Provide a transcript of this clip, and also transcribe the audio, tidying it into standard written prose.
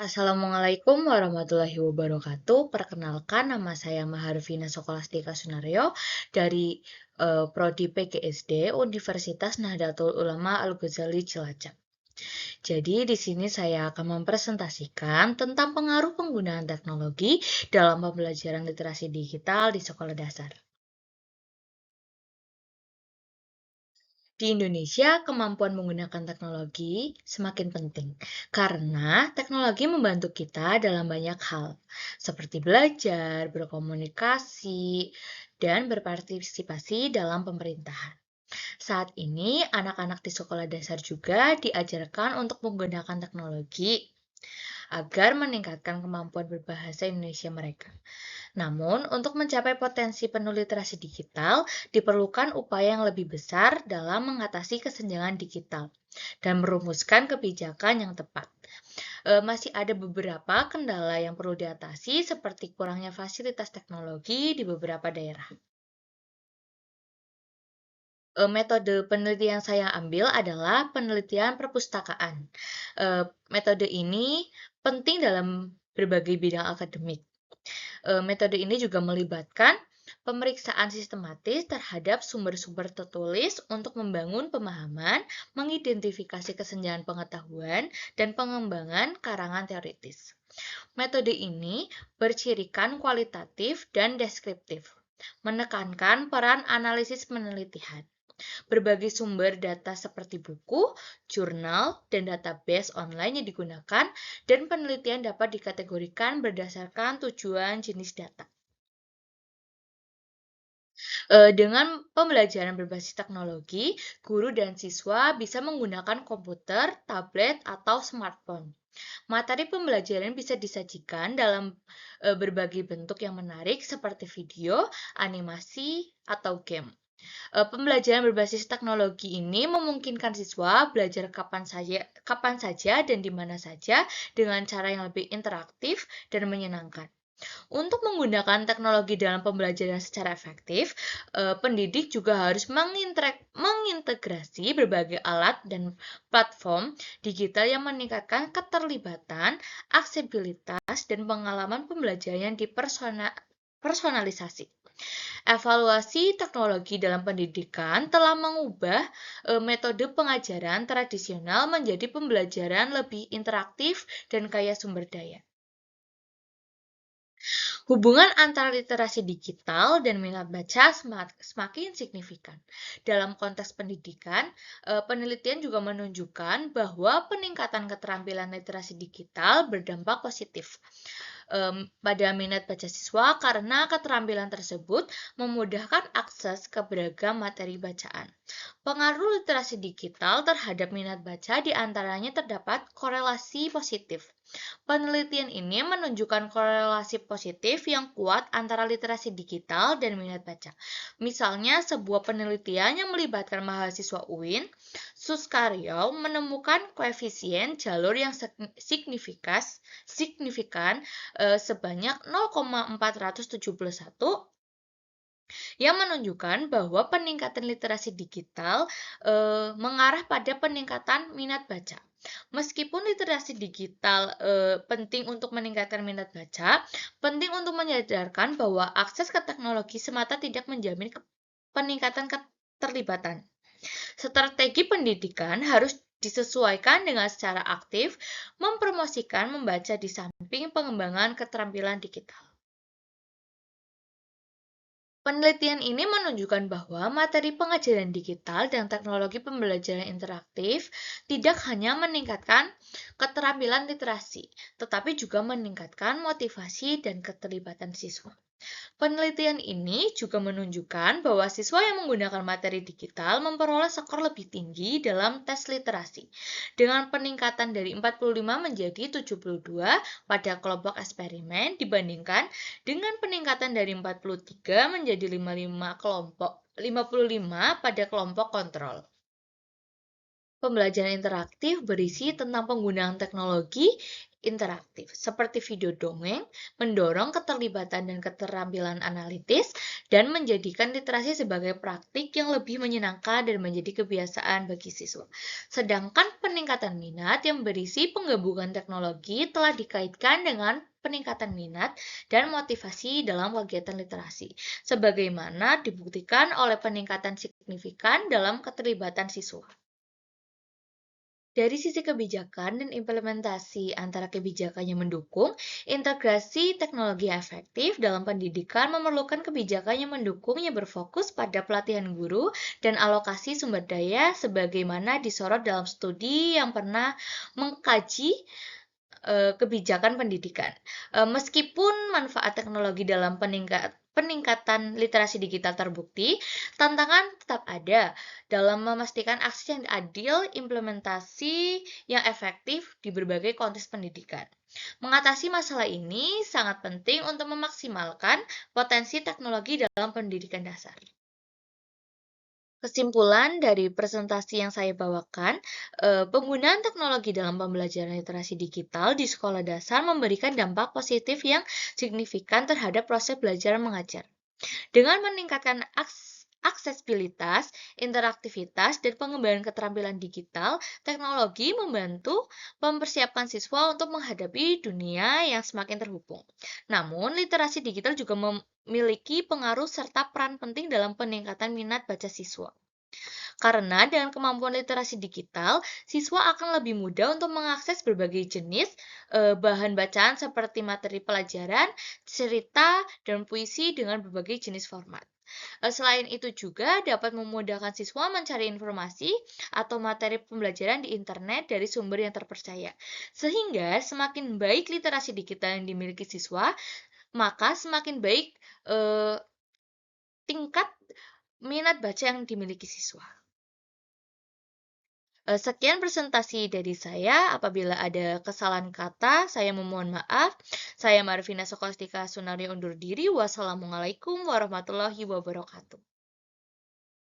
Assalamualaikum warahmatullahi wabarakatuh. Perkenalkan, nama saya Maharvina Sokolastika Sunario dari Prodi PGSD Universitas Nahdlatul Ulama Al-Ghazali Cilacap. Jadi di sini saya akan mempresentasikan tentang pengaruh penggunaan teknologi dalam pembelajaran literasi digital di sekolah dasar. Di Indonesia, kemampuan menggunakan teknologi semakin penting karena teknologi membantu kita dalam banyak hal, seperti belajar, berkomunikasi, dan berpartisipasi dalam pemerintahan. Saat ini, anak-anak di sekolah dasar juga diajarkan untuk menggunakan teknologi agar meningkatkan kemampuan berbahasa Indonesia mereka. Namun, untuk mencapai potensi penuh literasi digital, diperlukan upaya yang lebih besar dalam mengatasi kesenjangan digital dan merumuskan kebijakan yang tepat. Masih ada beberapa kendala yang perlu diatasi, seperti kurangnya fasilitas teknologi di beberapa daerah. Metode penelitian yang saya ambil adalah penelitian perpustakaan. Metode ini penting dalam berbagai bidang akademik. Metode ini juga melibatkan pemeriksaan sistematis terhadap sumber-sumber tertulis untuk membangun pemahaman, mengidentifikasi kesenjangan pengetahuan, dan pengembangan karangan teoritis. Metode ini bercirikan kualitatif dan deskriptif, menekankan peran analisis penelitian. Berbagai sumber data seperti buku, jurnal, dan database online yang digunakan, dan penelitian dapat dikategorikan berdasarkan tujuan jenis data. Dengan pembelajaran berbasis teknologi, guru dan siswa bisa menggunakan komputer, tablet, atau smartphone. Materi pembelajaran bisa disajikan dalam berbagai bentuk yang menarik seperti video, animasi, atau game. Pembelajaran berbasis teknologi ini memungkinkan siswa belajar kapan saja dan di mana saja dengan cara yang lebih interaktif dan menyenangkan. Untuk menggunakan teknologi dalam pembelajaran secara efektif, pendidik juga harus mengintegrasi berbagai alat dan platform digital yang meningkatkan keterlibatan, aksesibilitas, dan pengalaman pembelajaran yang dipersonalisasi. Evaluasi teknologi dalam pendidikan telah mengubah metode pengajaran tradisional menjadi pembelajaran lebih interaktif dan kaya sumber daya. Hubungan antara literasi digital dan minat baca semakin signifikan. Dalam konteks pendidikan, penelitian juga menunjukkan bahwa peningkatan keterampilan literasi digital berdampak positif pada minat baca siswa karena keterampilan tersebut memudahkan akses ke beragam materi bacaan. Pengaruh literasi digital terhadap minat baca diantaranya terdapat korelasi positif. Penelitian ini menunjukkan korelasi positif yang kuat antara literasi digital dan minat baca. Misalnya, sebuah penelitian yang melibatkan mahasiswa UIN, Suskaryo menemukan koefisien jalur yang signifikan sebanyak 0,471 yang menunjukkan bahwa peningkatan literasi digital mengarah pada peningkatan minat baca. Meskipun literasi digital penting untuk meningkatkan minat baca, penting untuk menyadarkan bahwa akses ke teknologi semata tidak menjamin peningkatan keterlibatan. Strategi pendidikan harus disesuaikan dengan secara aktif, mempromosikan membaca di samping pengembangan keterampilan digital. Penelitian ini menunjukkan bahwa materi pengajaran digital dan teknologi pembelajaran interaktif tidak hanya meningkatkan keterampilan literasi, tetapi juga meningkatkan motivasi dan keterlibatan siswa. Penelitian ini juga menunjukkan bahwa siswa yang menggunakan materi digital memperoleh skor lebih tinggi dalam tes literasi, dengan peningkatan dari 45 menjadi 72 pada kelompok eksperimen dibandingkan dengan peningkatan dari 43 menjadi 55 pada kelompok kontrol. Pembelajaran interaktif berisi tentang penggunaan teknologi interaktif, seperti video dongeng, mendorong keterlibatan dan keterampilan analitis, dan menjadikan literasi sebagai praktik yang lebih menyenangkan dan menjadi kebiasaan bagi siswa. Sedangkan peningkatan minat yang berisi penggabungan teknologi telah dikaitkan dengan peningkatan minat dan motivasi dalam kegiatan literasi, sebagaimana dibuktikan oleh peningkatan signifikan dalam keterlibatan siswa. Dari sisi kebijakan dan implementasi antara kebijakan yang mendukung, integrasi teknologi yang efektif dalam pendidikan memerlukan kebijakan yang mendukung yang berfokus pada pelatihan guru dan alokasi sumber daya sebagaimana disorot dalam studi yang pernah mengkaji kebijakan pendidikan. Meskipun manfaat teknologi dalam peningkatan literasi digital terbukti, tantangan tetap ada dalam memastikan akses yang adil, implementasi yang efektif di berbagai konteks pendidikan. Mengatasi masalah ini sangat penting untuk memaksimalkan potensi teknologi dalam pendidikan dasar. Kesimpulan dari presentasi yang saya bawakan, penggunaan teknologi dalam pembelajaran literasi digital di sekolah dasar memberikan dampak positif yang signifikan terhadap proses belajar mengajar. Dengan meningkatkan aksesibilitas, interaktivitas, dan pengembangan keterampilan digital, teknologi membantu mempersiapkan siswa untuk menghadapi dunia yang semakin terhubung. Namun, literasi digital juga memiliki pengaruh serta peran penting dalam peningkatan minat baca siswa. Karena dengan kemampuan literasi digital, siswa akan lebih mudah untuk mengakses berbagai jenis bahan bacaan seperti materi pelajaran, cerita, dan puisi dengan berbagai jenis format. Selain itu juga dapat memudahkan siswa mencari informasi atau materi pembelajaran di internet dari sumber yang terpercaya. Sehingga semakin baik literasi digital yang dimiliki siswa, maka semakin baik tingkat minat baca yang dimiliki siswa. Sekian presentasi dari saya. Apabila ada kesalahan kata, saya memohon maaf. Saya Marvina Sokolastika Sunaryo undur diri. Wassalamualaikum warahmatullahi wabarakatuh.